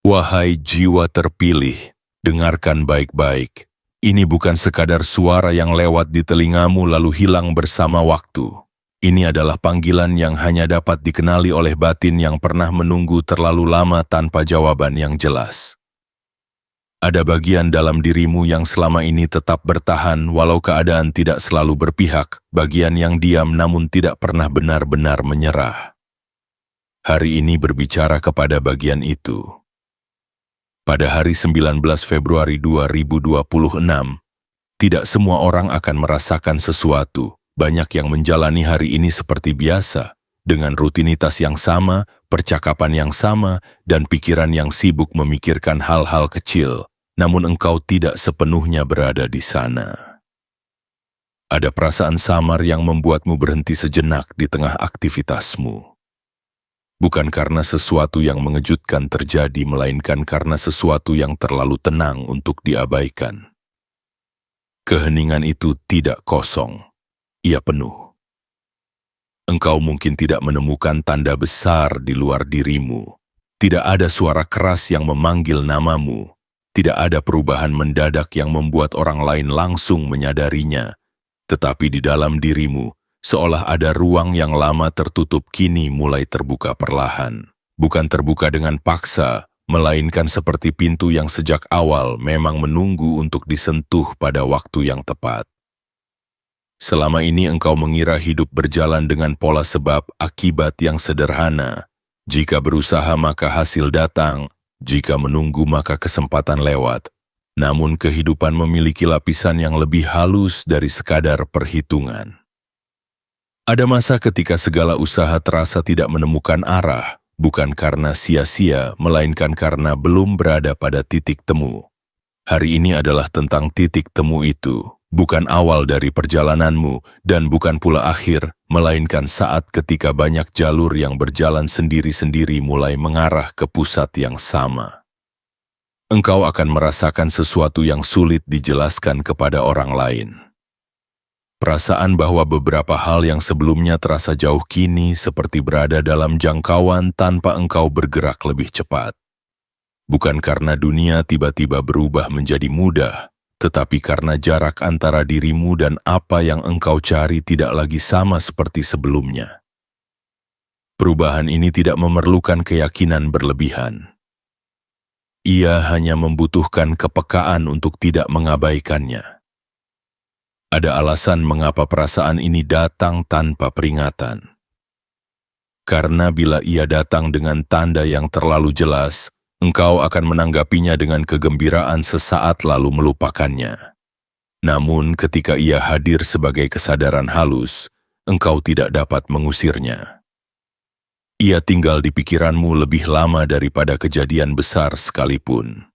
Wahai jiwa terpilih, dengarkan baik-baik. Ini bukan sekadar suara yang lewat di telingamu lalu hilang bersama waktu. Ini adalah panggilan yang hanya dapat dikenali oleh batin yang pernah menunggu terlalu lama tanpa jawaban yang jelas. Ada bagian dalam dirimu yang selama ini tetap bertahan walau keadaan tidak selalu berpihak, bagian yang diam namun tidak pernah benar-benar menyerah. Hari ini berbicara kepada bagian itu. Pada hari 19 Februari 2026, tidak semua orang akan merasakan sesuatu. Banyak yang menjalani hari ini seperti biasa, dengan rutinitas yang sama, percakapan yang sama, dan pikiran yang sibuk memikirkan hal-hal kecil. Namun engkau tidak sepenuhnya berada di sana. Ada perasaan samar yang membuatmu berhenti sejenak di tengah aktivitasmu. Bukan karena sesuatu yang mengejutkan terjadi, melainkan karena sesuatu yang terlalu tenang untuk diabaikan. Keheningan itu tidak kosong, ia penuh. Engkau mungkin tidak menemukan tanda besar di luar dirimu. Tidak ada suara keras yang memanggil namamu. Tidak ada perubahan mendadak yang membuat orang lain langsung menyadarinya. Tetapi di dalam dirimu, seolah ada ruang yang lama tertutup kini mulai terbuka perlahan. Bukan terbuka dengan paksa, melainkan seperti pintu yang sejak awal memang menunggu untuk disentuh pada waktu yang tepat. Selama ini engkau mengira hidup berjalan dengan pola sebab akibat yang sederhana. Jika berusaha maka hasil datang. Jika menunggu maka kesempatan lewat. Namun kehidupan memiliki lapisan yang lebih halus dari sekadar perhitungan. Ada masa ketika segala usaha terasa tidak menemukan arah, bukan karena sia-sia, melainkan karena belum berada pada titik temu. Hari ini adalah tentang titik temu itu, bukan awal dari perjalananmu, dan bukan pula akhir, melainkan saat ketika banyak jalur yang berjalan sendiri-sendiri mulai mengarah ke pusat yang sama. Engkau akan merasakan sesuatu yang sulit dijelaskan kepada orang lain. Perasaan bahwa beberapa hal yang sebelumnya terasa jauh kini seperti berada dalam jangkauan tanpa engkau bergerak lebih cepat. Bukan karena dunia tiba-tiba berubah menjadi mudah, tetapi karena jarak antara dirimu dan apa yang engkau cari tidak lagi sama seperti sebelumnya. Perubahan ini tidak memerlukan keyakinan berlebihan. Ia hanya membutuhkan kepekaan untuk tidak mengabaikannya. Ada alasan mengapa perasaan ini datang tanpa peringatan. Karena bila ia datang dengan tanda yang terlalu jelas, engkau akan menanggapinya dengan kegembiraan sesaat lalu melupakannya. Namun ketika ia hadir sebagai kesadaran halus, engkau tidak dapat mengusirnya. Ia tinggal di pikiranmu lebih lama daripada kejadian besar sekalipun.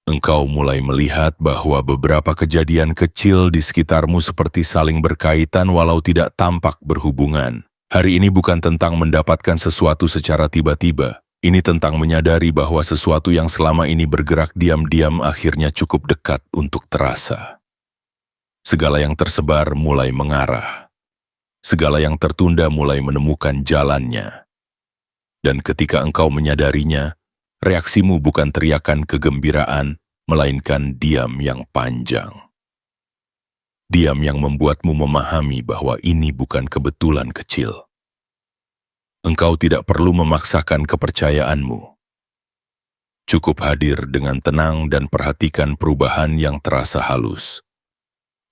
Engkau mulai melihat bahwa beberapa kejadian kecil di sekitarmu seperti saling berkaitan walau tidak tampak berhubungan. Hari ini bukan tentang mendapatkan sesuatu secara tiba-tiba. Ini tentang menyadari bahwa sesuatu yang selama ini bergerak diam-diam akhirnya cukup dekat untuk terasa. Segala yang tersebar mulai mengarah. Segala yang tertunda mulai menemukan jalannya. Dan ketika engkau menyadarinya, reaksimu bukan teriakan kegembiraan, melainkan diam yang panjang. Diam yang membuatmu memahami bahwa ini bukan kebetulan kecil. Engkau tidak perlu memaksakan kepercayaanmu. Cukup hadir dengan tenang dan perhatikan perubahan yang terasa halus.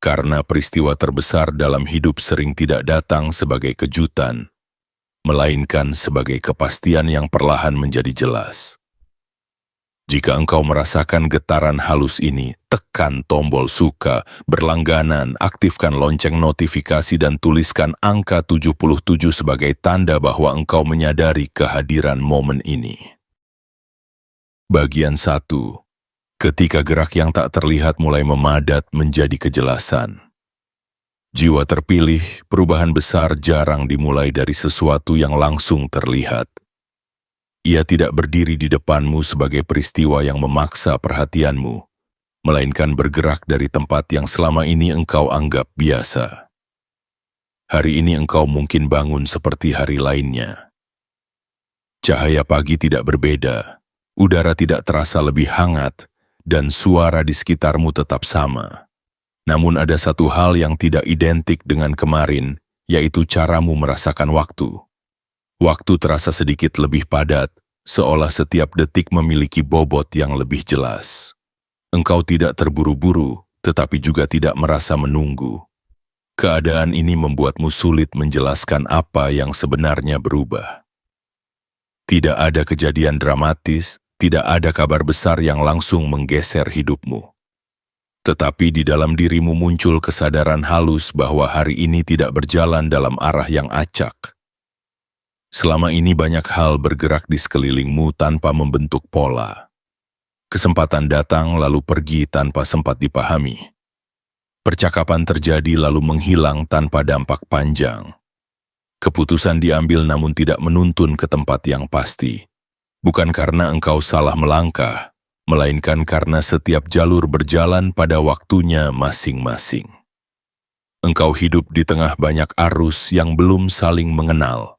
Karena peristiwa terbesar dalam hidup sering tidak datang sebagai kejutan, melainkan sebagai kepastian yang perlahan menjadi jelas. Jika engkau merasakan getaran halus ini, tekan tombol suka, berlangganan, aktifkan lonceng notifikasi dan tuliskan angka 77 sebagai tanda bahwa engkau menyadari kehadiran momen ini. Bagian 1. Ketika gerak yang tak terlihat mulai memadat menjadi kejelasan. Jiwa terpilih, perubahan besar jarang dimulai dari sesuatu yang langsung terlihat. Ia tidak berdiri di depanmu sebagai peristiwa yang memaksa perhatianmu, melainkan bergerak dari tempat yang selama ini engkau anggap biasa. Hari ini engkau mungkin bangun seperti hari lainnya. Cahaya pagi tidak berbeda, Udara tidak terasa lebih hangat, dan suara di sekitarmu tetap sama. Namun ada satu hal yang tidak identik dengan kemarin, yaitu caramu merasakan waktu. Waktu terasa sedikit lebih padat, seolah setiap detik memiliki bobot yang lebih jelas. Engkau tidak terburu-buru, tetapi juga tidak merasa menunggu. Keadaan ini membuatmu sulit menjelaskan apa yang sebenarnya berubah. Tidak ada kejadian dramatis, tidak ada kabar besar yang langsung menggeser hidupmu. Tetapi di dalam dirimu muncul kesadaran halus bahwa hari ini tidak berjalan dalam arah yang acak. Selama ini banyak hal bergerak di sekelilingmu tanpa membentuk pola. Kesempatan datang lalu pergi tanpa sempat dipahami. Percakapan terjadi lalu menghilang tanpa dampak panjang. Keputusan diambil namun tidak menuntun ke tempat yang pasti. Bukan karena engkau salah melangkah, melainkan karena setiap jalur berjalan pada waktunya masing-masing. Engkau hidup di tengah banyak arus yang belum saling mengenal.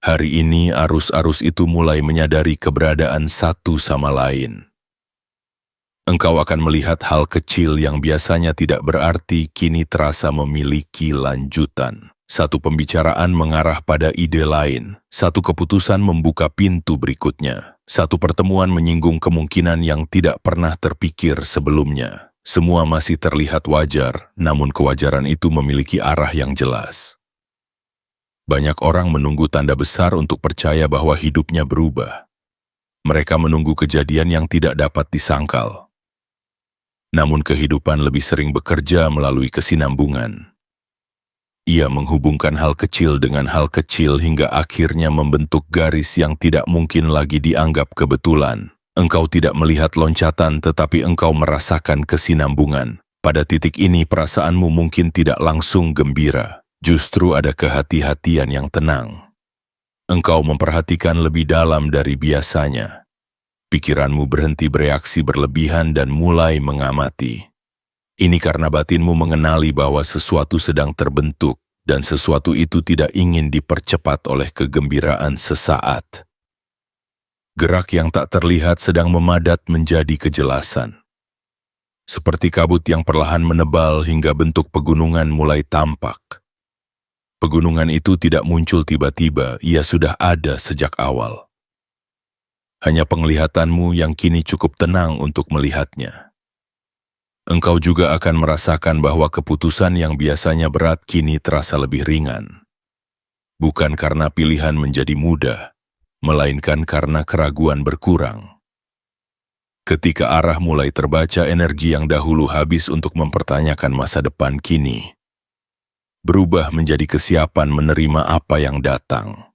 Hari ini arus-arus itu mulai menyadari keberadaan satu sama lain. Engkau akan melihat hal kecil yang biasanya tidak berarti kini terasa memiliki lanjutan. Satu pembicaraan mengarah pada ide lain, satu keputusan membuka pintu berikutnya, satu pertemuan menyinggung kemungkinan yang tidak pernah terpikir sebelumnya. Semua masih terlihat wajar, namun kewajaran itu memiliki arah yang jelas. Banyak orang menunggu tanda besar untuk percaya bahwa hidupnya berubah. Mereka menunggu kejadian yang tidak dapat disangkal. Namun kehidupan lebih sering bekerja melalui kesinambungan. Ia menghubungkan hal kecil dengan hal kecil hingga akhirnya membentuk garis yang tidak mungkin lagi dianggap kebetulan. Engkau tidak melihat loncatan tetapi engkau merasakan kesinambungan. Pada titik ini perasaanmu mungkin tidak langsung gembira. Justru ada kehati-hatian yang tenang. Engkau memperhatikan lebih dalam dari biasanya. Pikiranmu berhenti bereaksi berlebihan dan mulai mengamati. Ini karena batinmu mengenali bahwa sesuatu sedang terbentuk dan sesuatu itu tidak ingin dipercepat oleh kegembiraan sesaat. Gerak yang tak terlihat sedang memadat menjadi kejelasan. Seperti kabut yang perlahan menebal hingga bentuk pegunungan mulai tampak. Pegunungan itu tidak muncul tiba-tiba, ia sudah ada sejak awal. Hanya penglihatanmu yang kini cukup tenang untuk melihatnya. Engkau juga akan merasakan bahwa keputusan yang biasanya berat kini terasa lebih ringan. Bukan karena pilihan menjadi mudah, melainkan karena keraguan berkurang. Ketika arah mulai terbaca, energi yang dahulu habis untuk mempertanyakan masa depan kini berubah menjadi kesiapan menerima apa yang datang.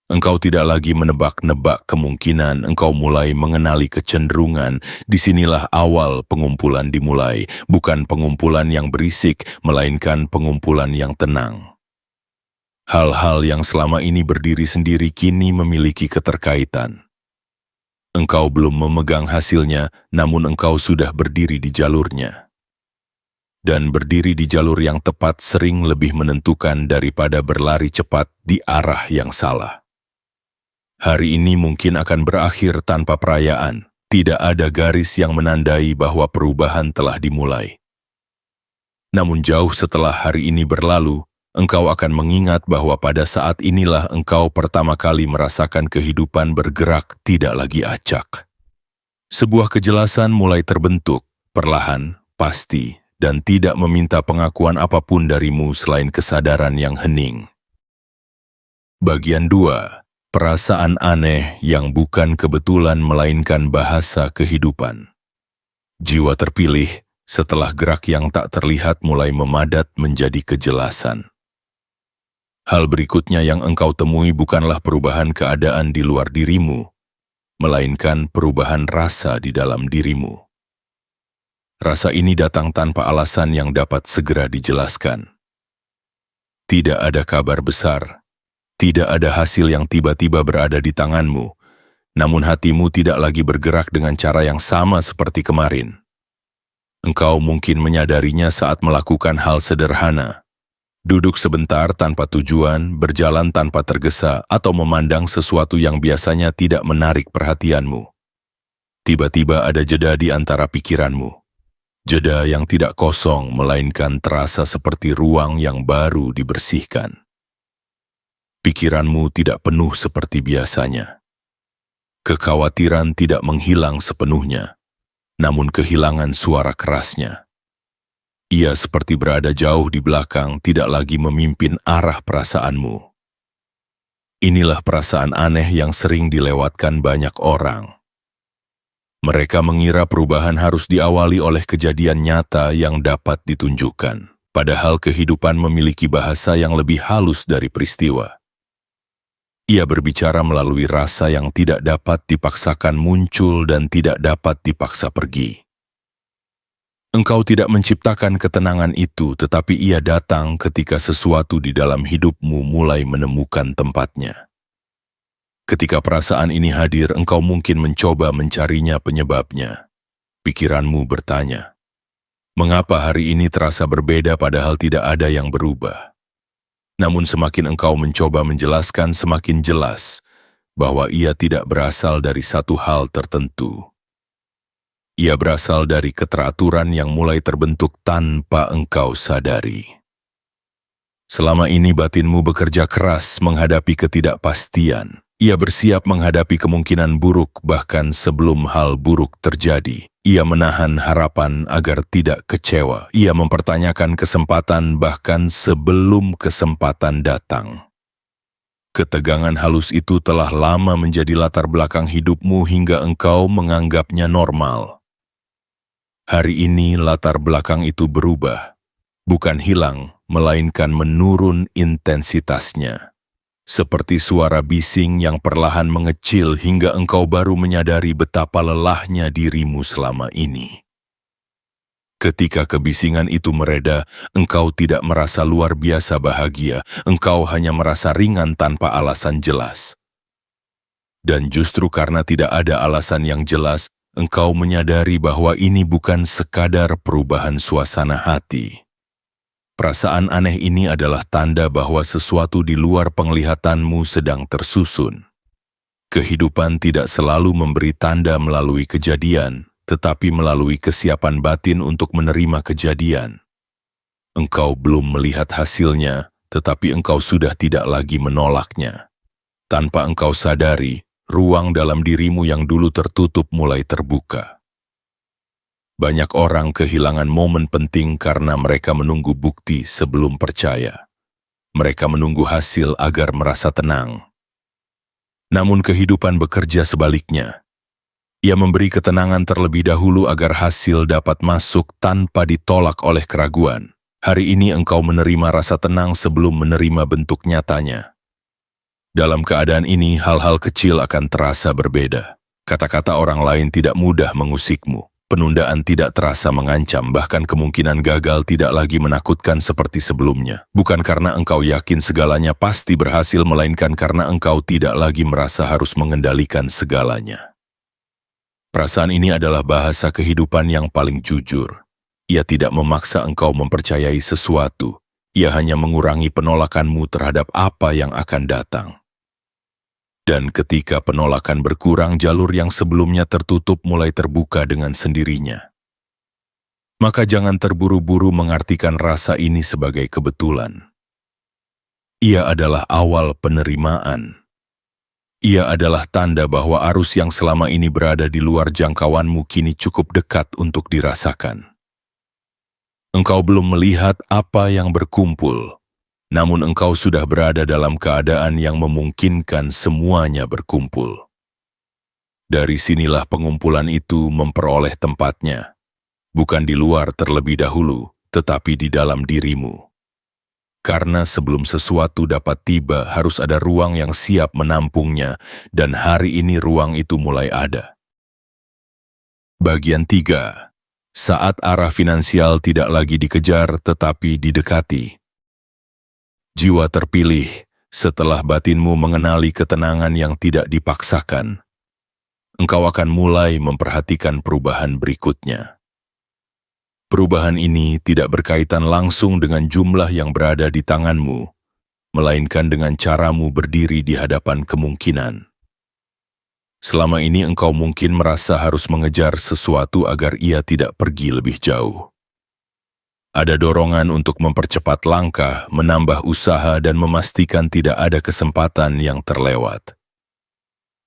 Engkau tidak lagi menebak-nebak kemungkinan, engkau mulai mengenali kecenderungan. Disinilah awal pengumpulan dimulai, bukan pengumpulan yang berisik, melainkan pengumpulan yang tenang. Hal-hal yang selama ini berdiri sendiri kini memiliki keterkaitan. Engkau belum memegang hasilnya, namun engkau sudah berdiri di jalurnya. Dan berdiri di jalur yang tepat sering lebih menentukan daripada berlari cepat di arah yang salah. Hari ini mungkin akan berakhir tanpa perayaan. Tidak ada garis yang menandai bahwa perubahan telah dimulai. Namun jauh setelah hari ini berlalu, engkau akan mengingat bahwa pada saat inilah engkau pertama kali merasakan kehidupan bergerak tidak lagi acak. Sebuah kejelasan mulai terbentuk, perlahan, pasti, dan tidak meminta pengakuan apapun darimu selain kesadaran yang hening. Bagian 2. Perasaan aneh yang bukan kebetulan melainkan bahasa kehidupan. Jiwa terpilih setelah gerak yang tak terlihat mulai memadat menjadi kejelasan. Hal berikutnya yang engkau temui bukanlah perubahan keadaan di luar dirimu, melainkan perubahan rasa di dalam dirimu. Rasa ini datang tanpa alasan yang dapat segera dijelaskan. Tidak ada kabar besar. Tidak ada hasil yang tiba-tiba berada di tanganmu, namun hatimu tidak lagi bergerak dengan cara yang sama seperti kemarin. Engkau mungkin menyadarinya saat melakukan hal sederhana, Duduk sebentar tanpa tujuan, berjalan tanpa tergesa, atau memandang sesuatu yang biasanya tidak menarik perhatianmu. Tiba-tiba ada jeda di antara pikiranmu. Jeda yang tidak kosong, melainkan terasa seperti ruang yang baru dibersihkan. Pikiranmu tidak penuh seperti biasanya. Kekhawatiran tidak menghilang sepenuhnya, namun kehilangan suara kerasnya. Ia seperti berada jauh di belakang, tidak lagi memimpin arah perasaanmu. Inilah perasaan aneh yang sering dilewatkan banyak orang. Mereka mengira perubahan harus diawali oleh kejadian nyata yang dapat ditunjukkan, padahal kehidupan memiliki bahasa yang lebih halus dari peristiwa. Ia berbicara melalui rasa yang tidak dapat dipaksakan muncul dan tidak dapat dipaksa pergi. Engkau tidak menciptakan ketenangan itu, tetapi ia datang ketika sesuatu di dalam hidupmu mulai menemukan tempatnya. Ketika perasaan ini hadir, engkau mungkin mencoba mencarinya penyebabnya. Pikiranmu bertanya, mengapa hari ini terasa berbeda padahal tidak ada yang berubah? Namun semakin engkau mencoba menjelaskan, semakin jelas bahwa ia tidak berasal dari satu hal tertentu. Ia berasal dari keteraturan yang mulai terbentuk tanpa engkau sadari. Selama ini batinmu bekerja keras menghadapi ketidakpastian. Ia bersiap menghadapi kemungkinan buruk bahkan sebelum hal buruk terjadi. Ia menahan harapan agar tidak kecewa. Ia mempertanyakan kesempatan bahkan sebelum kesempatan datang. Ketegangan halus itu telah lama menjadi latar belakang hidupmu hingga engkau menganggapnya normal. Hari ini latar belakang itu berubah, bukan hilang, melainkan menurun intensitasnya. Seperti suara bising yang perlahan mengecil hingga engkau baru menyadari betapa lelahnya dirimu selama ini. Ketika kebisingan itu mereda, engkau tidak merasa luar biasa bahagia, engkau hanya merasa ringan tanpa alasan jelas. Dan justru karena tidak ada alasan yang jelas, engkau menyadari bahwa ini bukan sekadar perubahan suasana hati. Perasaan aneh ini adalah tanda bahwa sesuatu di luar penglihatanmu sedang tersusun. Kehidupan tidak selalu memberi tanda melalui kejadian, tetapi melalui kesiapan batin untuk menerima kejadian. Engkau belum melihat hasilnya, tetapi engkau sudah tidak lagi menolaknya. Tanpa engkau sadari, ruang dalam dirimu yang dulu tertutup mulai terbuka. Banyak orang kehilangan momen penting karena mereka menunggu bukti sebelum percaya. Mereka menunggu hasil agar merasa tenang. Namun kehidupan bekerja sebaliknya. Ia memberi ketenangan terlebih dahulu agar hasil dapat masuk tanpa ditolak oleh keraguan. Hari ini engkau menerima rasa tenang sebelum menerima bentuk nyatanya. Dalam keadaan ini, hal-hal kecil akan terasa berbeda. Kata-kata orang lain tidak mudah mengusikmu. Penundaan tidak terasa mengancam, bahkan kemungkinan gagal tidak lagi menakutkan seperti sebelumnya. Bukan karena engkau yakin segalanya pasti berhasil, melainkan karena engkau tidak lagi merasa harus mengendalikan segalanya. Perasaan ini adalah bahasa kehidupan yang paling jujur. Ia tidak memaksa engkau mempercayai sesuatu. Ia hanya mengurangi penolakanmu terhadap apa yang akan datang. Dan ketika penolakan berkurang, jalur yang sebelumnya tertutup mulai terbuka dengan sendirinya. Maka jangan terburu-buru mengartikan rasa ini sebagai kebetulan. Ia adalah awal penerimaan. Ia adalah tanda bahwa arus yang selama ini berada di luar jangkauanmu kini cukup dekat untuk dirasakan. Engkau belum melihat apa yang berkumpul, namun engkau sudah berada dalam keadaan yang memungkinkan semuanya berkumpul. Dari sinilah pengumpulan itu memperoleh tempatnya, bukan di luar terlebih dahulu, tetapi di dalam dirimu. Karena sebelum sesuatu dapat tiba, harus ada ruang yang siap menampungnya, dan hari ini ruang itu mulai ada. Bagian 3. Saat arah finansial tidak lagi dikejar, tetapi didekati. Jiwa terpilih setelah batinmu mengenali ketenangan yang tidak dipaksakan. Engkau akan mulai memperhatikan perubahan berikutnya. Perubahan ini tidak berkaitan langsung dengan jumlah yang berada di tanganmu, melainkan dengan caramu berdiri di hadapan kemungkinan. Selama ini engkau mungkin merasa harus mengejar sesuatu agar ia tidak pergi lebih jauh. Ada dorongan untuk mempercepat langkah, menambah usaha, dan memastikan tidak ada kesempatan yang terlewat.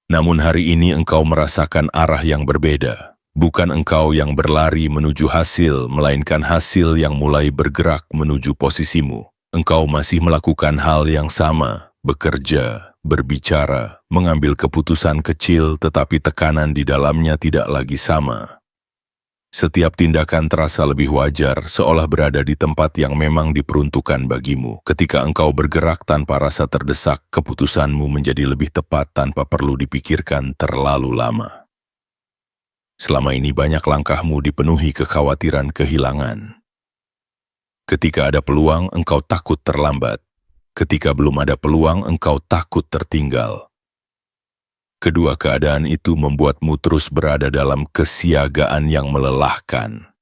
Namun hari ini engkau merasakan arah yang berbeda. Bukan engkau yang berlari menuju hasil, melainkan hasil yang mulai bergerak menuju posisimu. Engkau masih melakukan hal yang sama, bekerja, berbicara, mengambil keputusan kecil, tetapi tekanan di dalamnya tidak lagi sama. Setiap tindakan terasa lebih wajar, seolah berada di tempat yang memang diperuntukkan bagimu. Ketika engkau bergerak tanpa rasa terdesak, keputusanmu menjadi lebih tepat tanpa perlu dipikirkan terlalu lama. Selama ini banyak langkahmu dipenuhi kekhawatiran kehilangan. Ketika ada peluang, engkau takut terlambat. Ketika belum ada peluang, engkau takut tertinggal. Kedua keadaan itu membuatmu terus berada dalam kesiagaan yang melelahkan.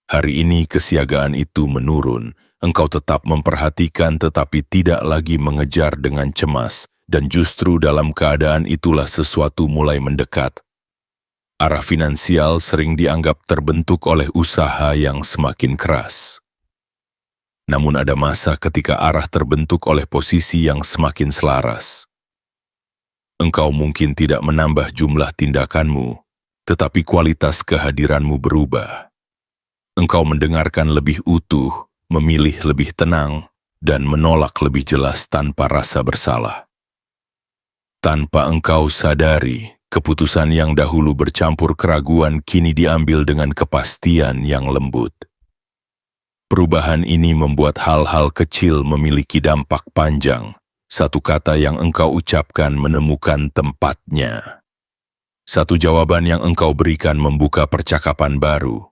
Hari ini kesiagaan itu menurun. Engkau tetap memperhatikan tetapi tidak lagi mengejar dengan cemas. Dan justru dalam keadaan itulah sesuatu mulai mendekat. Arah finansial sering dianggap terbentuk oleh usaha yang semakin keras. Namun ada masa ketika arah terbentuk oleh posisi yang semakin selaras. Engkau mungkin tidak menambah jumlah tindakanmu, tetapi kualitas kehadiranmu berubah. Engkau mendengarkan lebih utuh, memilih lebih tenang, dan menolak lebih jelas tanpa rasa bersalah. Tanpa engkau sadari, keputusan yang dahulu bercampur keraguan kini diambil dengan kepastian yang lembut. Perubahan ini membuat hal-hal kecil memiliki dampak panjang. Satu kata yang engkau ucapkan menemukan tempatnya. Satu jawaban yang engkau berikan membuka percakapan baru.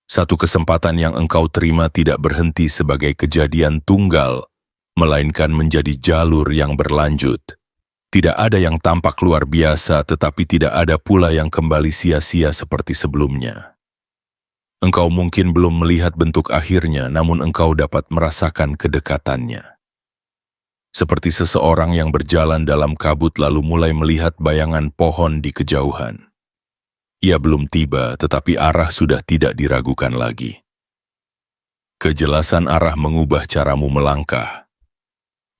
Satu kesempatan yang engkau terima tidak berhenti sebagai kejadian tunggal, melainkan menjadi jalur yang berlanjut. Tidak ada yang tampak luar biasa, tetapi tidak ada pula yang kembali sia-sia seperti sebelumnya. Engkau mungkin belum melihat bentuk akhirnya, namun engkau dapat merasakan kedekatannya. Seperti seseorang yang berjalan dalam kabut lalu mulai melihat bayangan pohon di kejauhan. Ia belum tiba, tetapi arah sudah tidak diragukan lagi. Kejelasan arah mengubah caramu melangkah.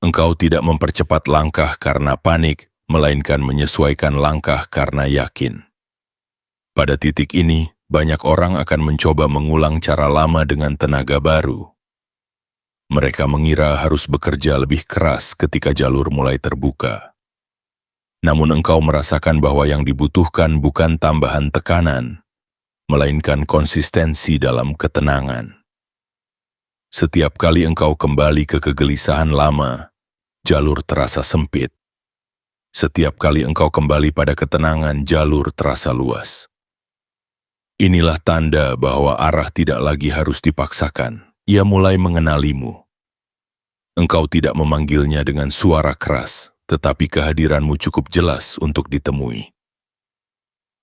Engkau tidak mempercepat langkah karena panik, melainkan menyesuaikan langkah karena yakin. Pada titik ini, banyak orang akan mencoba mengulang cara lama dengan tenaga baru. Mereka mengira harus bekerja lebih keras ketika jalur mulai terbuka. Namun engkau merasakan bahwa yang dibutuhkan bukan tambahan tekanan, melainkan konsistensi dalam ketenangan. Setiap kali engkau kembali ke kegelisahan lama, jalur terasa sempit. Setiap kali engkau kembali pada ketenangan, jalur terasa luas. Inilah tanda bahwa arah tidak lagi harus dipaksakan. Ia mulai mengenalimu. Engkau tidak memanggilnya dengan suara keras, tetapi kehadiranmu cukup jelas untuk ditemui.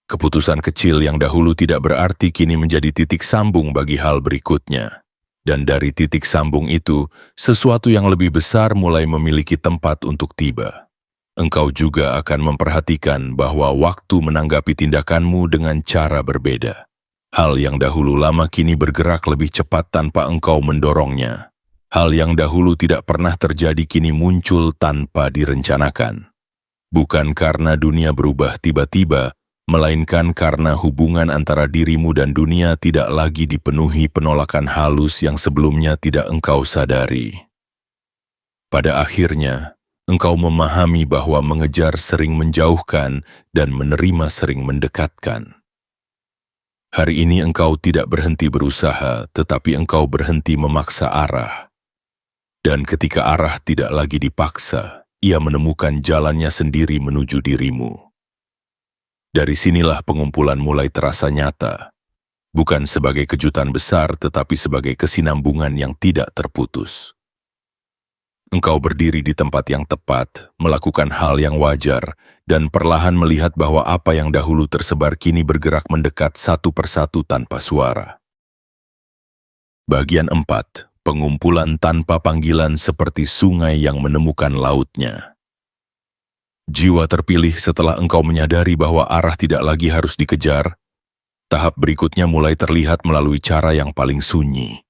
Keputusan kecil yang dahulu tidak berarti kini menjadi titik sambung bagi hal berikutnya. Dan dari titik sambung itu, sesuatu yang lebih besar mulai memiliki tempat untuk tiba. Engkau juga akan memperhatikan bahwa waktu menanggapi tindakanmu dengan cara berbeda. Hal yang dahulu lama kini bergerak lebih cepat tanpa engkau mendorongnya. Hal yang dahulu tidak pernah terjadi kini muncul tanpa direncanakan. Bukan karena dunia berubah tiba-tiba, melainkan karena hubungan antara dirimu dan dunia tidak lagi dipenuhi penolakan halus yang sebelumnya tidak engkau sadari. Pada akhirnya, engkau memahami bahwa mengejar sering menjauhkan dan menerima sering mendekatkan. Hari ini engkau tidak berhenti berusaha, tetapi engkau berhenti memaksa arah. Dan ketika arah tidak lagi dipaksa, ia menemukan jalannya sendiri menuju dirimu. Dari sinilah pengumpulan mulai terasa nyata, bukan sebagai kejutan besar tetapi sebagai kesinambungan yang tidak terputus. Engkau berdiri di tempat yang tepat, melakukan hal yang wajar, dan perlahan melihat bahwa apa yang dahulu tersebar kini bergerak mendekat satu persatu tanpa suara. Bagian 4. Pengumpulan tanpa panggilan seperti sungai yang menemukan lautnya. Jiwa terpilih setelah engkau menyadari bahwa arah tidak lagi harus dikejar. Tahap berikutnya mulai terlihat melalui cara yang paling sunyi.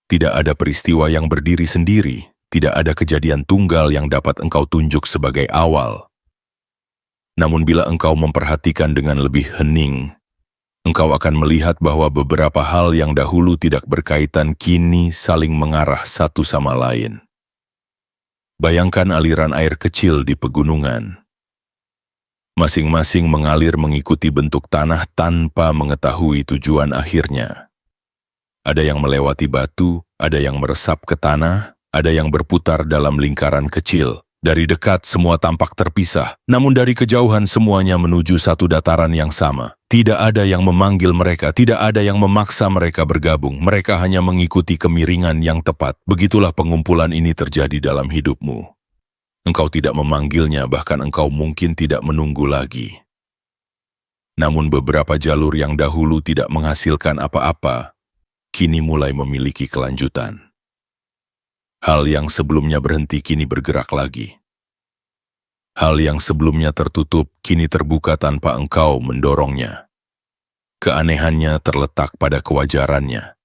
Tidak ada peristiwa yang berdiri sendiri, tidak ada kejadian tunggal yang dapat engkau tunjuk sebagai awal. Namun bila engkau memperhatikan dengan lebih hening, engkau akan melihat bahwa beberapa hal yang dahulu tidak berkaitan kini saling mengarah satu sama lain. Bayangkan aliran air kecil di pegunungan. Masing-masing mengalir mengikuti bentuk tanah tanpa mengetahui tujuan akhirnya. Ada yang melewati batu, ada yang meresap ke tanah, ada yang berputar dalam lingkaran kecil. Dari dekat semua tampak terpisah, namun dari kejauhan semuanya menuju satu dataran yang sama. Tidak ada yang memanggil mereka, tidak ada yang memaksa mereka bergabung. Mereka hanya mengikuti kemiringan yang tepat. Begitulah pengumpulan ini terjadi dalam hidupmu. Engkau tidak memanggilnya, bahkan engkau mungkin tidak menunggu lagi. Namun beberapa jalur yang dahulu tidak menghasilkan apa-apa, kini mulai memiliki kelanjutan. Hal yang sebelumnya berhenti kini bergerak lagi. Hal yang sebelumnya tertutup kini terbuka tanpa engkau mendorongnya. Keanehannya terletak pada kewajarannya.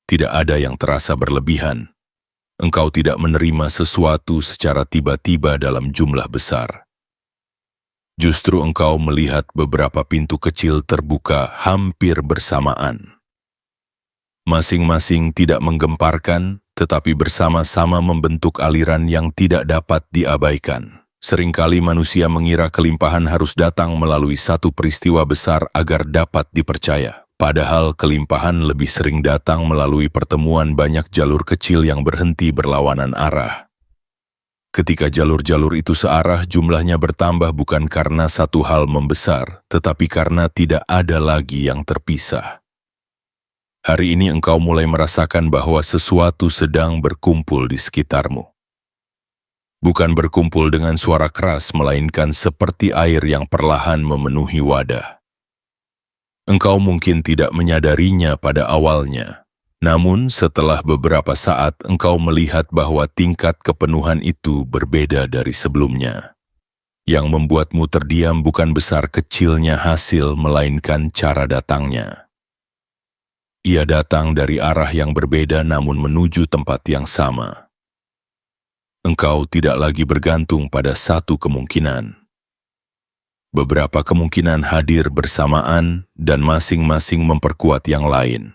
Tidak ada yang terasa berlebihan. Engkau tidak menerima sesuatu secara tiba-tiba dalam jumlah besar. Justru engkau melihat beberapa pintu kecil terbuka hampir bersamaan. Masing-masing tidak menggemparkan, tetapi bersama-sama membentuk aliran yang tidak dapat diabaikan. Seringkali manusia mengira kelimpahan harus datang melalui satu peristiwa besar agar dapat dipercaya. Padahal kelimpahan lebih sering datang melalui pertemuan banyak jalur kecil yang berhenti berlawanan arah. Ketika jalur-jalur itu searah, jumlahnya bertambah bukan karena satu hal membesar, tetapi karena tidak ada lagi yang terpisah. Hari ini engkau mulai merasakan bahwa sesuatu sedang berkumpul di sekitarmu. Bukan berkumpul dengan suara keras, melainkan seperti air yang perlahan memenuhi wadah. Engkau mungkin tidak menyadarinya pada awalnya, namun setelah beberapa saat engkau melihat bahwa tingkat kepenuhan itu berbeda dari sebelumnya. Yang membuatmu terdiam bukan besar kecilnya hasil, melainkan cara datangnya. Ia datang dari arah yang berbeda namun menuju tempat yang sama. Engkau tidak lagi bergantung pada satu kemungkinan. Beberapa kemungkinan hadir bersamaan dan masing-masing memperkuat yang lain.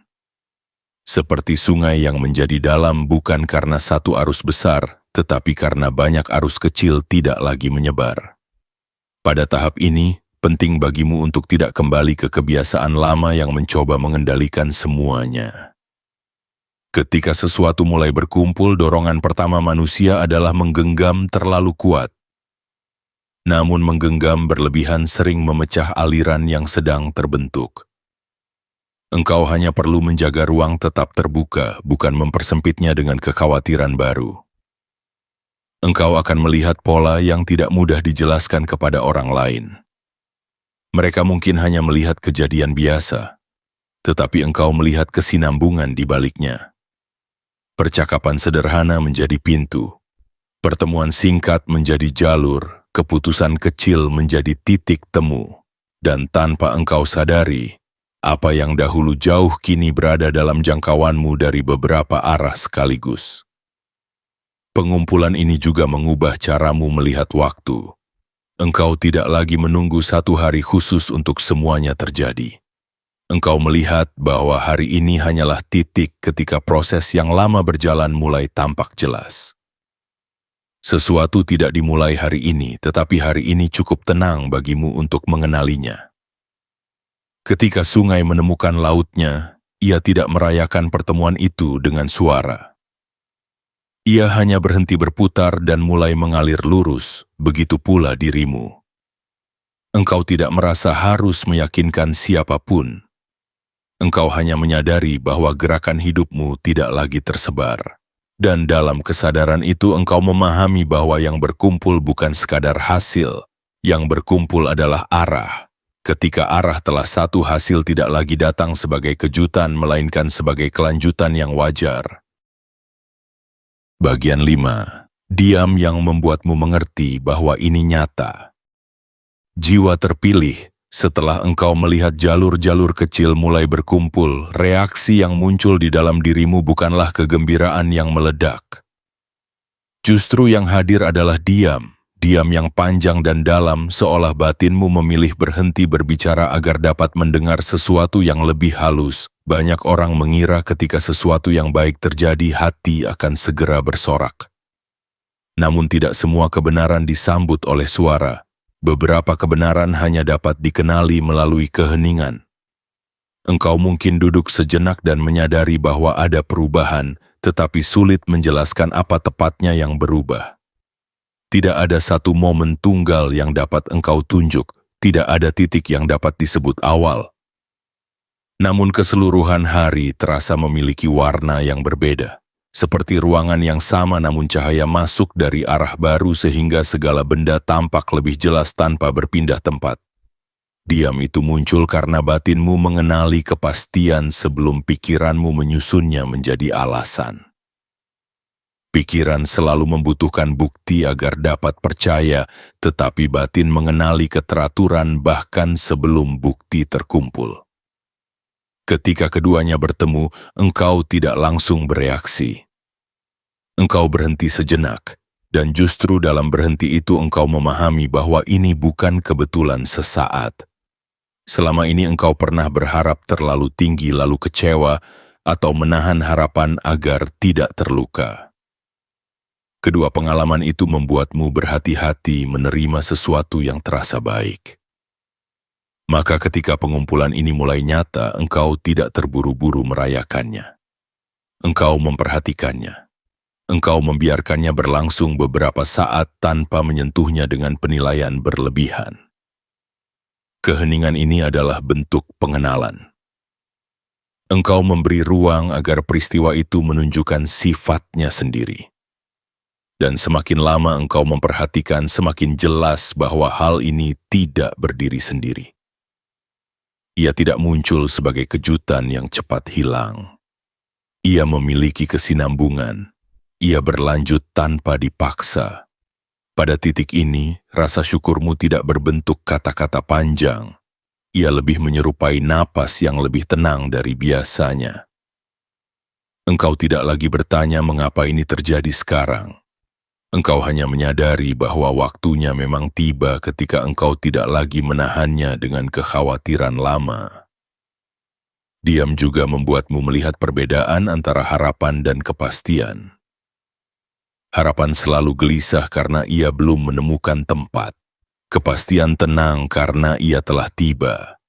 Seperti sungai yang menjadi dalam bukan karena satu arus besar, tetapi karena banyak arus kecil tidak lagi menyebar. Pada tahap ini, penting bagimu untuk tidak kembali ke kebiasaan lama yang mencoba mengendalikan semuanya. Ketika sesuatu mulai berkumpul, dorongan pertama manusia adalah menggenggam terlalu kuat. Namun menggenggam berlebihan sering memecah aliran yang sedang terbentuk. Engkau hanya perlu menjaga ruang tetap terbuka, bukan mempersempitnya dengan kekhawatiran baru. Engkau akan melihat pola yang tidak mudah dijelaskan kepada orang lain. Mereka mungkin hanya melihat kejadian biasa, tetapi engkau melihat kesinambungan di baliknya. Percakapan sederhana menjadi pintu, pertemuan singkat menjadi jalur, keputusan kecil menjadi titik temu, dan tanpa engkau sadari, apa yang dahulu jauh kini berada dalam jangkauanmu dari beberapa arah sekaligus. Pengumpulan ini juga mengubah caramu melihat waktu. Engkau tidak lagi menunggu satu hari khusus untuk semuanya terjadi. Engkau melihat bahwa hari ini hanyalah titik ketika proses yang lama berjalan mulai tampak jelas. Sesuatu tidak dimulai hari ini, tetapi hari ini cukup tenang bagimu untuk mengenalinya. Ketika sungai menemukan lautnya, ia tidak merayakan pertemuan itu dengan suara. Ia hanya berhenti berputar dan mulai mengalir lurus, begitu pula dirimu. Engkau tidak merasa harus meyakinkan siapapun. Engkau hanya menyadari bahwa gerakan hidupmu tidak lagi tersebar. Dan dalam kesadaran itu engkau memahami bahwa yang berkumpul bukan sekadar hasil, yang berkumpul adalah arah, Ketika arah telah satu, hasil tidak lagi datang sebagai kejutan, melainkan sebagai kelanjutan yang wajar. Bagian 5. Diam yang membuatmu mengerti bahwa ini nyata. Jiwa terpilih, setelah engkau melihat jalur-jalur kecil mulai berkumpul, reaksi yang muncul di dalam dirimu bukanlah kegembiraan yang meledak. Justru yang hadir adalah diam yang panjang dan dalam, seolah batinmu memilih berhenti berbicara agar dapat mendengar sesuatu yang lebih halus. Banyak orang mengira ketika sesuatu yang baik terjadi, hati akan segera bersorak. Namun tidak semua kebenaran disambut oleh suara. Beberapa kebenaran hanya dapat dikenali melalui keheningan. Engkau mungkin duduk sejenak dan menyadari bahwa ada perubahan, tetapi sulit menjelaskan apa tepatnya yang berubah. Tidak ada satu momen tunggal yang dapat engkau tunjuk, tidak ada titik yang dapat disebut awal. Namun keseluruhan hari terasa memiliki warna yang berbeda. Seperti ruangan yang sama namun cahaya masuk dari arah baru sehingga segala benda tampak lebih jelas tanpa berpindah tempat. Diam itu muncul karena batinmu mengenali kepastian sebelum pikiranmu menyusunnya menjadi alasan. Pikiran selalu membutuhkan bukti agar dapat percaya, tetapi batin mengenali keteraturan bahkan sebelum bukti terkumpul. Ketika keduanya bertemu, engkau tidak langsung bereaksi. Engkau berhenti sejenak, dan justru dalam berhenti itu engkau memahami bahwa ini bukan kebetulan sesaat. Selama ini engkau pernah berharap terlalu tinggi lalu kecewa, atau menahan harapan agar tidak terluka. Kedua pengalaman itu membuatmu berhati-hati menerima sesuatu yang terasa baik. Maka ketika pengumpulan ini mulai nyata, engkau tidak terburu-buru merayakannya. Engkau memperhatikannya. Engkau membiarkannya berlangsung beberapa saat tanpa menyentuhnya dengan penilaian berlebihan. Keheningan ini adalah bentuk pengenalan. Engkau memberi ruang agar peristiwa itu menunjukkan sifatnya sendiri. Dan semakin lama engkau memperhatikan, semakin jelas bahwa hal ini tidak berdiri sendiri. Ia tidak muncul sebagai kejutan yang cepat hilang. Ia memiliki kesinambungan. Ia berlanjut tanpa dipaksa. Pada titik ini, rasa syukurmu tidak berbentuk kata-kata panjang. Ia lebih menyerupai napas yang lebih tenang dari biasanya. Engkau tidak lagi bertanya mengapa ini terjadi sekarang. Engkau hanya menyadari bahwa waktunya memang tiba ketika engkau tidak lagi menahannya dengan kekhawatiran lama. Diam juga membuatmu melihat perbedaan antara harapan dan kepastian. Harapan selalu gelisah karena ia belum menemukan tempat. Kepastian tenang karena ia telah tiba.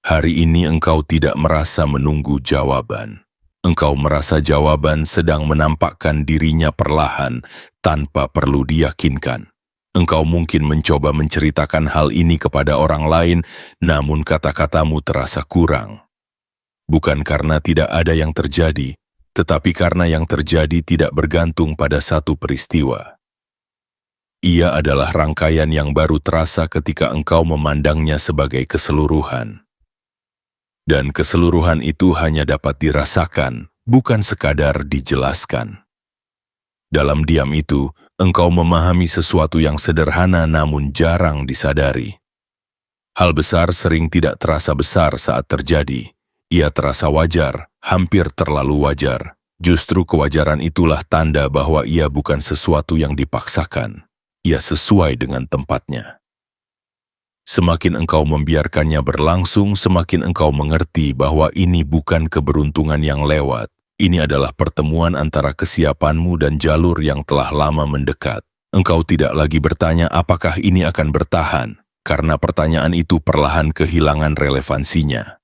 Hari ini engkau tidak merasa menunggu jawaban. Engkau merasa jawaban sedang menampakkan dirinya perlahan, tanpa perlu diyakinkan. Engkau mungkin mencoba menceritakan hal ini kepada orang lain, namun kata-katamu terasa kurang. Bukan karena tidak ada yang terjadi, tetapi karena yang terjadi tidak bergantung pada satu peristiwa. Ia adalah rangkaian yang baru terasa ketika engkau memandangnya sebagai keseluruhan. Dan keseluruhan itu hanya dapat dirasakan, bukan sekadar dijelaskan. Dalam diam itu, engkau memahami sesuatu yang sederhana namun jarang disadari. Hal besar sering tidak terasa besar saat terjadi. Ia terasa wajar, hampir terlalu wajar. Justru kewajaran itulah tanda bahwa ia bukan sesuatu yang dipaksakan. Ia sesuai dengan tempatnya. Semakin engkau membiarkannya berlangsung, semakin engkau mengerti bahwa ini bukan keberuntungan yang lewat. Ini adalah pertemuan antara kesiapanmu dan jalur yang telah lama mendekat. Engkau tidak lagi bertanya apakah ini akan bertahan, karena pertanyaan itu perlahan kehilangan relevansinya.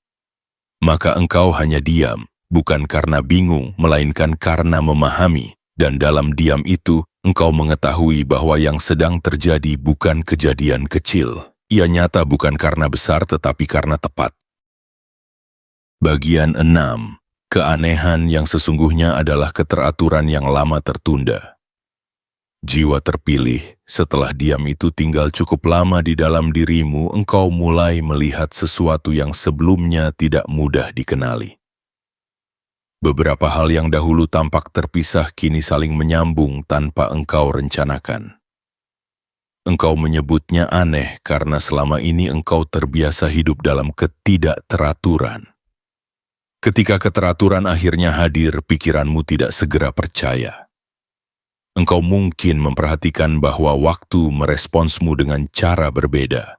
Maka engkau hanya diam, bukan karena bingung, melainkan karena memahami. Dan dalam diam itu, engkau mengetahui bahwa yang sedang terjadi bukan kejadian kecil. Ia nyata bukan karena besar tetapi karena tepat. Bagian 6. Keanehan yang sesungguhnya adalah keteraturan yang lama tertunda. Jiwa terpilih, setelah diam itu tinggal cukup lama di dalam dirimu, engkau mulai melihat sesuatu yang sebelumnya tidak mudah dikenali. Beberapa hal yang dahulu tampak terpisah kini saling menyambung tanpa engkau rencanakan. Engkau menyebutnya aneh karena selama ini engkau terbiasa hidup dalam ketidakteraturan. Ketika keteraturan akhirnya hadir, pikiranmu tidak segera percaya. Engkau mungkin memperhatikan bahwa waktu meresponsmu dengan cara berbeda.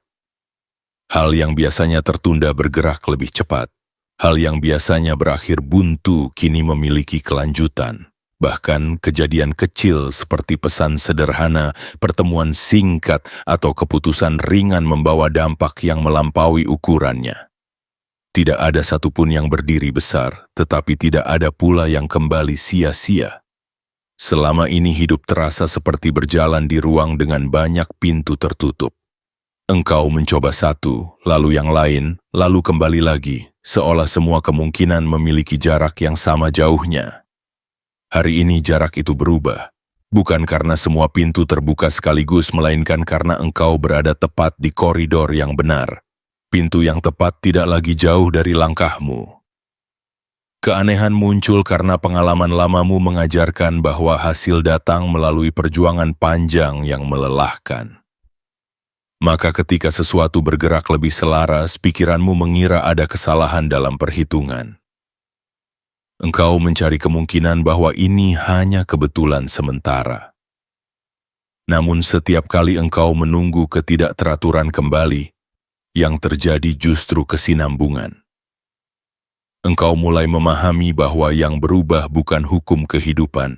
Hal yang biasanya tertunda bergerak lebih cepat. Hal yang biasanya berakhir buntu kini memiliki kelanjutan. Bahkan kejadian kecil seperti pesan sederhana, pertemuan singkat, atau keputusan ringan membawa dampak yang melampaui ukurannya. Tidak ada satupun yang berdiri besar, tetapi tidak ada pula yang kembali sia-sia. Selama ini hidup terasa seperti berjalan di ruang dengan banyak pintu tertutup. Engkau mencoba satu, lalu yang lain, lalu kembali lagi, seolah semua kemungkinan memiliki jarak yang sama jauhnya. Hari ini jarak itu berubah, bukan karena semua pintu terbuka sekaligus, melainkan karena engkau berada tepat di koridor yang benar. Pintu yang tepat tidak lagi jauh dari langkahmu. Keanehan muncul karena pengalaman lamamu mengajarkan bahwa hasil datang melalui perjuangan panjang yang melelahkan. Maka ketika sesuatu bergerak lebih selaras, pikiranmu mengira ada kesalahan dalam perhitungan. Engkau mencari kemungkinan bahwa ini hanya kebetulan sementara. Namun setiap kali engkau menunggu ketidakteraturan kembali, yang terjadi justru kesinambungan. Engkau mulai memahami bahwa yang berubah bukan hukum kehidupan,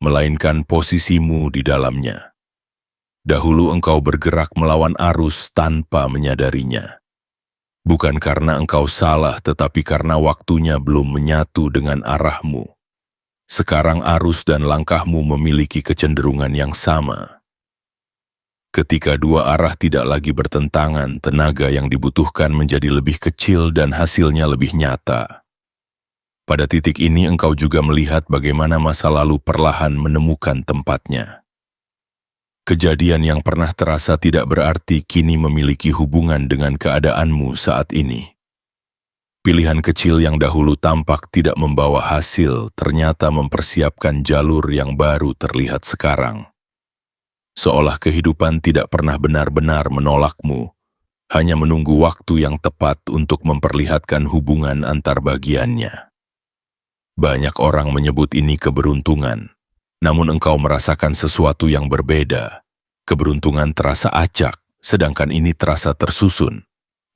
melainkan posisimu di dalamnya. Dahulu engkau bergerak melawan arus tanpa menyadarinya. Bukan karena engkau salah, tetapi karena waktunya belum menyatu dengan arahmu. Sekarang arus dan langkahmu memiliki kecenderungan yang sama. Ketika dua arah tidak lagi bertentangan, tenaga yang dibutuhkan menjadi lebih kecil dan hasilnya lebih nyata. Pada titik ini engkau juga melihat bagaimana masa lalu perlahan menemukan tempatnya. Kejadian yang pernah terasa tidak berarti kini memiliki hubungan dengan keadaanmu saat ini. Pilihan kecil yang dahulu tampak tidak membawa hasil, ternyata mempersiapkan jalur yang baru terlihat sekarang. Seolah kehidupan tidak pernah benar-benar menolakmu, hanya menunggu waktu yang tepat untuk memperlihatkan hubungan antar bagiannya. Banyak orang menyebut ini keberuntungan, namun engkau merasakan sesuatu yang berbeda. Keberuntungan terasa acak, sedangkan ini terasa tersusun.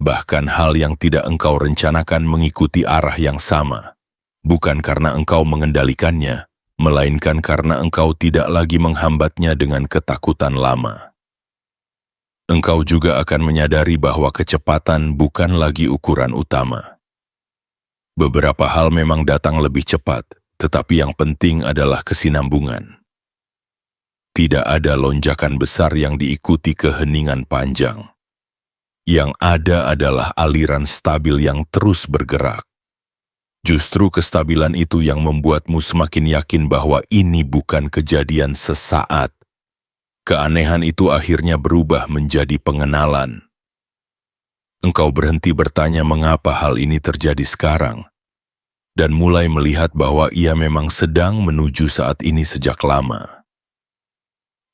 Bahkan hal yang tidak engkau rencanakan mengikuti arah yang sama. Bukan karena engkau mengendalikannya, melainkan karena engkau tidak lagi menghambatnya dengan ketakutan lama. Engkau juga akan menyadari bahwa kecepatan bukan lagi ukuran utama. Beberapa hal memang datang lebih cepat, tetapi yang penting adalah kesinambungan. Tidak ada lonjakan besar yang diikuti keheningan panjang. Yang ada adalah aliran stabil yang terus bergerak. Justru kestabilan itu yang membuatmu semakin yakin bahwa ini bukan kejadian sesaat. Keanehan itu akhirnya berubah menjadi pengenalan. Engkau berhenti bertanya mengapa hal ini terjadi sekarang, dan mulai melihat bahwa ia memang sedang menuju saat ini sejak lama.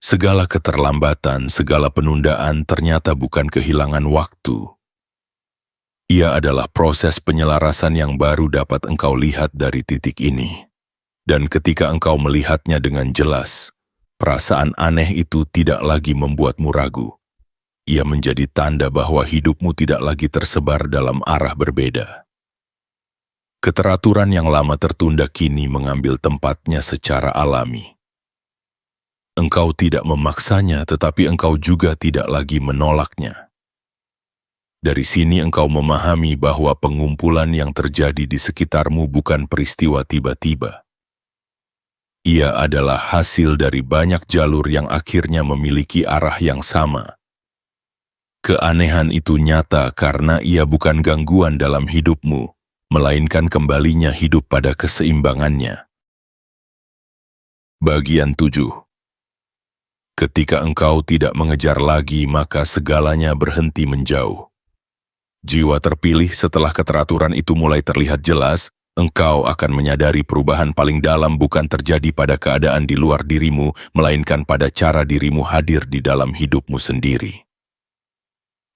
Segala keterlambatan, segala penundaan ternyata bukan kehilangan waktu. Ia adalah proses penyelarasan yang baru dapat engkau lihat dari titik ini. Dan ketika engkau melihatnya dengan jelas, perasaan aneh itu tidak lagi membuatmu ragu. Ia menjadi tanda bahwa hidupmu tidak lagi tersebar dalam arah berbeda. Keteraturan yang lama tertunda kini mengambil tempatnya secara alami. Engkau tidak memaksanya, tetapi engkau juga tidak lagi menolaknya. Dari sini engkau memahami bahwa pengumpulan yang terjadi di sekitarmu bukan peristiwa tiba-tiba. Ia adalah hasil dari banyak jalur yang akhirnya memiliki arah yang sama. Keanehan itu nyata karena ia bukan gangguan dalam hidupmu, melainkan kembalinya hidup pada keseimbangannya. Bagian 7. Ketika engkau tidak mengejar lagi, maka segalanya berhenti menjauh. Jiwa terpilih setelah keteraturan itu mulai terlihat jelas, engkau akan menyadari perubahan paling dalam bukan terjadi pada keadaan di luar dirimu, melainkan pada cara dirimu hadir di dalam hidupmu sendiri.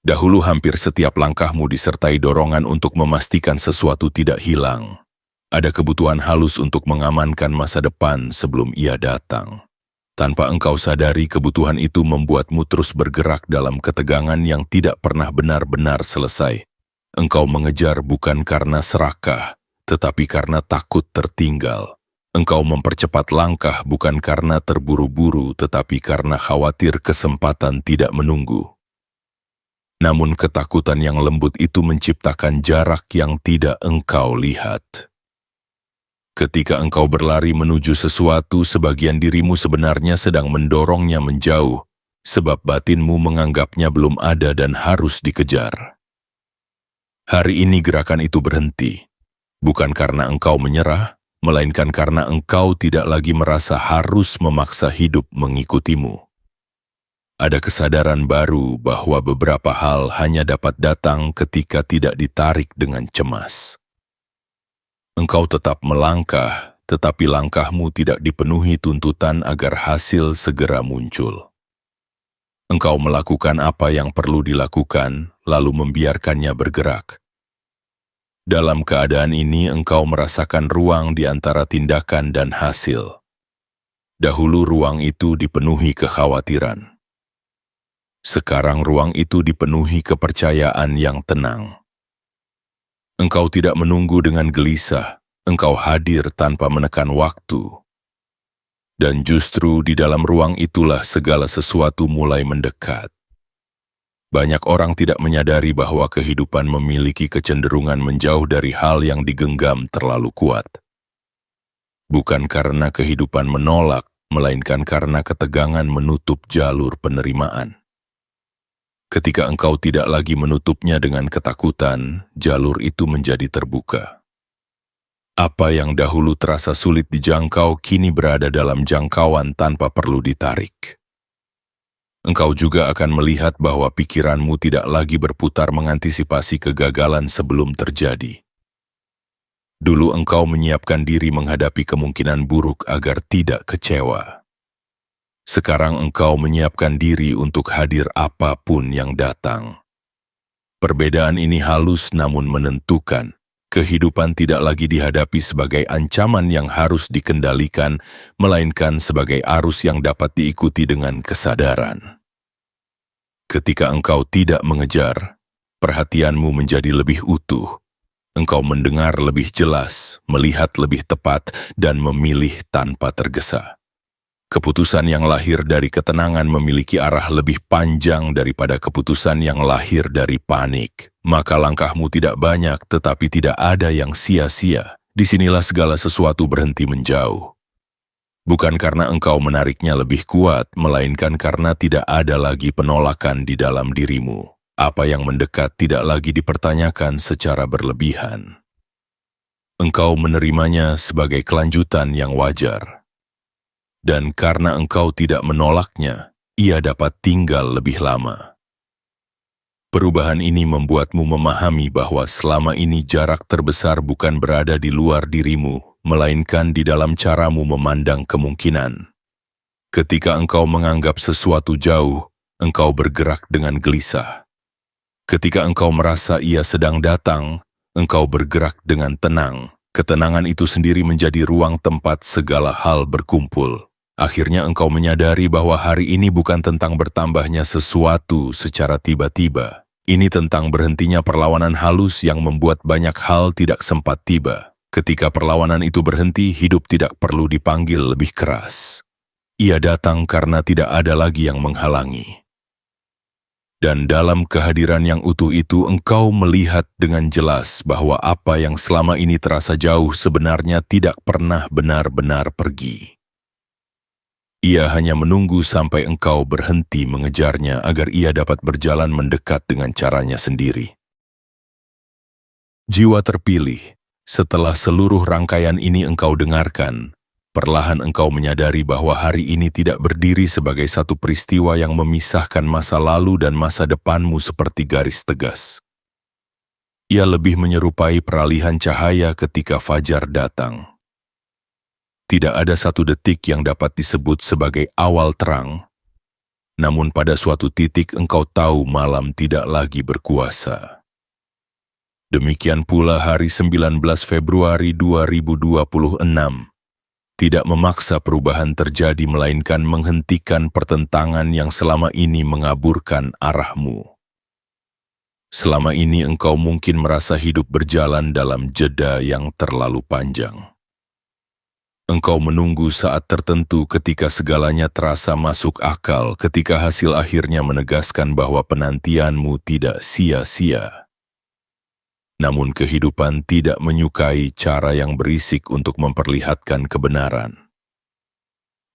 Dahulu hampir setiap langkahmu disertai dorongan untuk memastikan sesuatu tidak hilang. Ada kebutuhan halus untuk mengamankan masa depan sebelum ia datang. Tanpa engkau sadari, kebutuhan itu membuatmu terus bergerak dalam ketegangan yang tidak pernah benar-benar selesai. Engkau mengejar bukan karena serakah, tetapi karena takut tertinggal. Engkau mempercepat langkah bukan karena terburu-buru, tetapi karena khawatir kesempatan tidak menunggu. Namun ketakutan yang lembut itu menciptakan jarak yang tidak engkau lihat. Ketika engkau berlari menuju sesuatu, sebagian dirimu sebenarnya sedang mendorongnya menjauh, sebab batinmu menganggapnya belum ada dan harus dikejar. Hari ini gerakan itu berhenti, bukan karena engkau menyerah, melainkan karena engkau tidak lagi merasa harus memaksa hidup mengikutimu. Ada kesadaran baru bahwa beberapa hal hanya dapat datang ketika tidak ditarik dengan cemas. Engkau tetap melangkah, tetapi langkahmu tidak dipenuhi tuntutan agar hasil segera muncul. Engkau melakukan apa yang perlu dilakukan, lalu membiarkannya bergerak. Dalam keadaan ini, engkau merasakan ruang di antara tindakan dan hasil. Dahulu ruang itu dipenuhi kekhawatiran. Sekarang ruang itu dipenuhi kepercayaan yang tenang. Engkau tidak menunggu dengan gelisah, engkau hadir tanpa menekan waktu. Dan justru di dalam ruang itulah segala sesuatu mulai mendekat. Banyak orang tidak menyadari bahwa kehidupan memiliki kecenderungan menjauh dari hal yang digenggam terlalu kuat. Bukan karena kehidupan menolak, melainkan karena ketegangan menutup jalur penerimaan. Ketika engkau tidak lagi menutupnya dengan ketakutan, jalur itu menjadi terbuka. Apa yang dahulu terasa sulit dijangkau kini berada dalam jangkauan tanpa perlu ditarik. Engkau juga akan melihat bahwa pikiranmu tidak lagi berputar mengantisipasi kegagalan sebelum terjadi. Dulu engkau menyiapkan diri menghadapi kemungkinan buruk agar tidak kecewa. Sekarang engkau menyiapkan diri untuk hadir apapun yang datang. Perbedaan ini halus namun menentukan. Kehidupan tidak lagi dihadapi sebagai ancaman yang harus dikendalikan, melainkan sebagai arus yang dapat diikuti dengan kesadaran. Ketika engkau tidak mengejar, perhatianmu menjadi lebih utuh. Engkau mendengar lebih jelas, melihat lebih tepat, dan memilih tanpa tergesa. Keputusan yang lahir dari ketenangan memiliki arah lebih panjang daripada keputusan yang lahir dari panik. Maka langkahmu tidak banyak, tetapi tidak ada yang sia-sia. Disinilah segala sesuatu berhenti menjauh. Bukan karena engkau menariknya lebih kuat, melainkan karena tidak ada lagi penolakan di dalam dirimu. Apa yang mendekat tidak lagi dipertanyakan secara berlebihan. Engkau menerimanya sebagai kelanjutan yang wajar. Dan karena engkau tidak menolaknya, ia dapat tinggal lebih lama. Perubahan ini membuatmu memahami bahwa selama ini jarak terbesar bukan berada di luar dirimu, melainkan di dalam caramu memandang kemungkinan. Ketika engkau menganggap sesuatu jauh, engkau bergerak dengan gelisah. Ketika engkau merasa ia sedang datang, engkau bergerak dengan tenang. Ketenangan itu sendiri menjadi ruang tempat segala hal berkumpul. Akhirnya engkau menyadari bahwa hari ini bukan tentang bertambahnya sesuatu secara tiba-tiba. Ini tentang berhentinya perlawanan halus yang membuat banyak hal tidak sempat tiba. Ketika perlawanan itu berhenti, hidup tidak perlu dipanggil lebih keras. Ia datang karena tidak ada lagi yang menghalangi. Dan dalam kehadiran yang utuh itu, engkau melihat dengan jelas bahwa apa yang selama ini terasa jauh sebenarnya tidak pernah benar-benar pergi. Ia hanya menunggu sampai engkau berhenti mengejarnya agar ia dapat berjalan mendekat dengan caranya sendiri. Jiwa terpilih, setelah seluruh rangkaian ini engkau dengarkan, perlahan engkau menyadari bahwa hari ini tidak berdiri sebagai satu peristiwa yang memisahkan masa lalu dan masa depanmu seperti garis tegas. Ia lebih menyerupai peralihan cahaya ketika fajar datang. Tidak ada satu detik yang dapat disebut sebagai awal terang, namun pada suatu titik engkau tahu malam tidak lagi berkuasa. Demikian pula hari 19 Februari 2026. Tidak memaksa perubahan terjadi melainkan menghentikan pertentangan yang selama ini mengaburkan arahmu. Selama ini engkau mungkin merasa hidup berjalan dalam jeda yang terlalu panjang. Engkau menunggu saat tertentu ketika segalanya terasa masuk akal, ketika hasil akhirnya menegaskan bahwa penantianmu tidak sia-sia. Namun kehidupan tidak menyukai cara yang berisik untuk memperlihatkan kebenaran.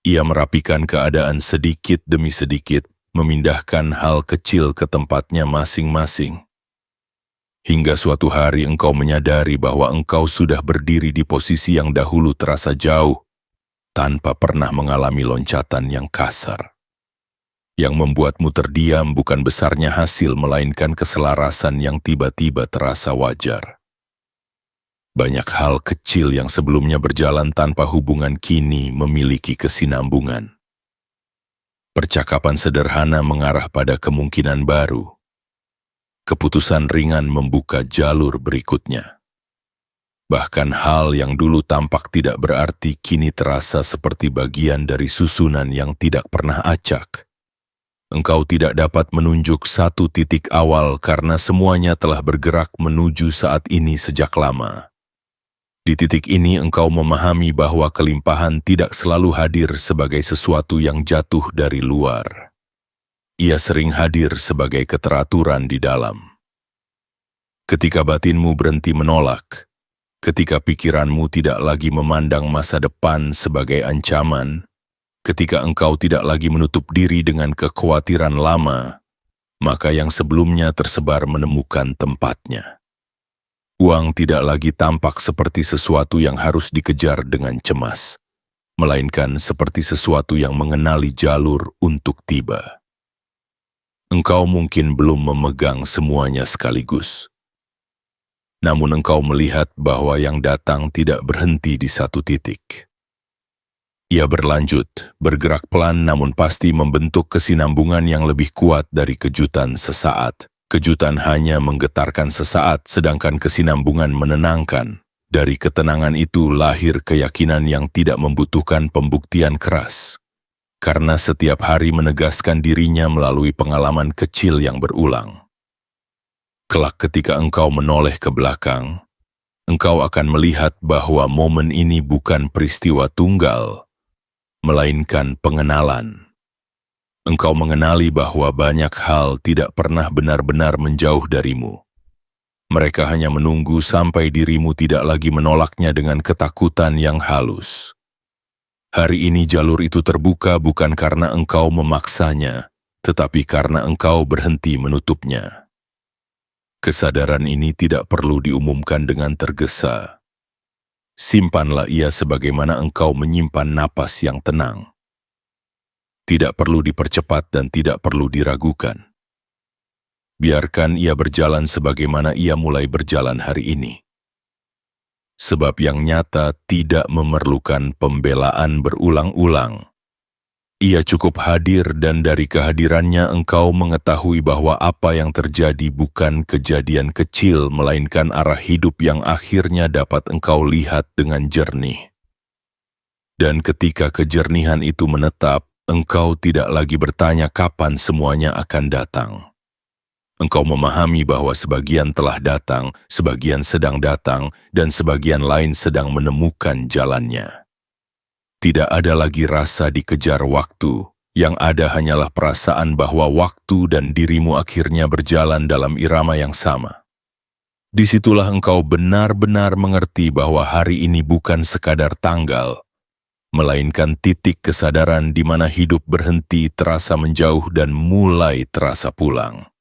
Ia merapikan keadaan sedikit demi sedikit, memindahkan hal kecil ke tempatnya masing-masing. Hingga suatu hari engkau menyadari bahwa engkau sudah berdiri di posisi yang dahulu terasa jauh, tanpa pernah mengalami loncatan yang kasar. Yang membuatmu terdiam bukan besarnya hasil, melainkan keselarasan yang tiba-tiba terasa wajar. Banyak hal kecil yang sebelumnya berjalan tanpa hubungan kini memiliki kesinambungan. Percakapan sederhana mengarah pada kemungkinan baru. Keputusan ringan membuka jalur berikutnya. Bahkan hal yang dulu tampak tidak berarti kini terasa seperti bagian dari susunan yang tidak pernah acak. Engkau tidak dapat menunjuk satu titik awal karena semuanya telah bergerak menuju saat ini sejak lama. Di titik ini engkau memahami bahwa kelimpahan tidak selalu hadir sebagai sesuatu yang jatuh dari luar. Ia sering hadir sebagai keteraturan di dalam. Ketika batinmu berhenti menolak, ketika pikiranmu tidak lagi memandang masa depan sebagai ancaman, ketika engkau tidak lagi menutup diri dengan kekhawatiran lama, maka yang sebelumnya tersebar menemukan tempatnya. Uang tidak lagi tampak seperti sesuatu yang harus dikejar dengan cemas, melainkan seperti sesuatu yang mengenali jalur untuk tiba. Engkau mungkin belum memegang semuanya sekaligus. Namun engkau melihat bahwa yang datang tidak berhenti di satu titik. Ia berlanjut, bergerak pelan namun pasti membentuk kesinambungan yang lebih kuat dari kejutan sesaat. Kejutan hanya menggetarkan sesaat, sedangkan kesinambungan menenangkan. Dari ketenangan itu lahir keyakinan yang tidak membutuhkan pembuktian keras. Karena setiap hari menegaskan dirinya melalui pengalaman kecil yang berulang. Kelak ketika engkau menoleh ke belakang, engkau akan melihat bahwa momen ini bukan peristiwa tunggal, melainkan pengenalan. Engkau mengenali bahwa banyak hal tidak pernah benar-benar menjauh darimu. Mereka hanya menunggu sampai dirimu tidak lagi menolaknya dengan ketakutan yang halus. Hari ini jalur itu terbuka bukan karena engkau memaksanya, tetapi karena engkau berhenti menutupnya. Kesadaran ini tidak perlu diumumkan dengan tergesa. Simpanlah ia sebagaimana engkau menyimpan napas yang tenang. Tidak perlu dipercepat dan tidak perlu diragukan. Biarkan ia berjalan sebagaimana ia mulai berjalan hari ini. Sebab yang nyata tidak memerlukan pembelaan berulang-ulang. Ia cukup hadir dan dari kehadirannya engkau mengetahui bahwa apa yang terjadi bukan kejadian kecil melainkan arah hidup yang akhirnya dapat engkau lihat dengan jernih. Dan ketika kejernihan itu menetap, engkau tidak lagi bertanya kapan semuanya akan datang. Engkau memahami bahwa sebagian telah datang, sebagian sedang datang, dan sebagian lain sedang menemukan jalannya. Tidak ada lagi rasa dikejar waktu, yang ada hanyalah perasaan bahwa waktu dan dirimu akhirnya berjalan dalam irama yang sama. Disitulah engkau benar-benar mengerti bahwa hari ini bukan sekadar tanggal, melainkan titik kesadaran di mana hidup berhenti terasa menjauh dan mulai terasa pulang.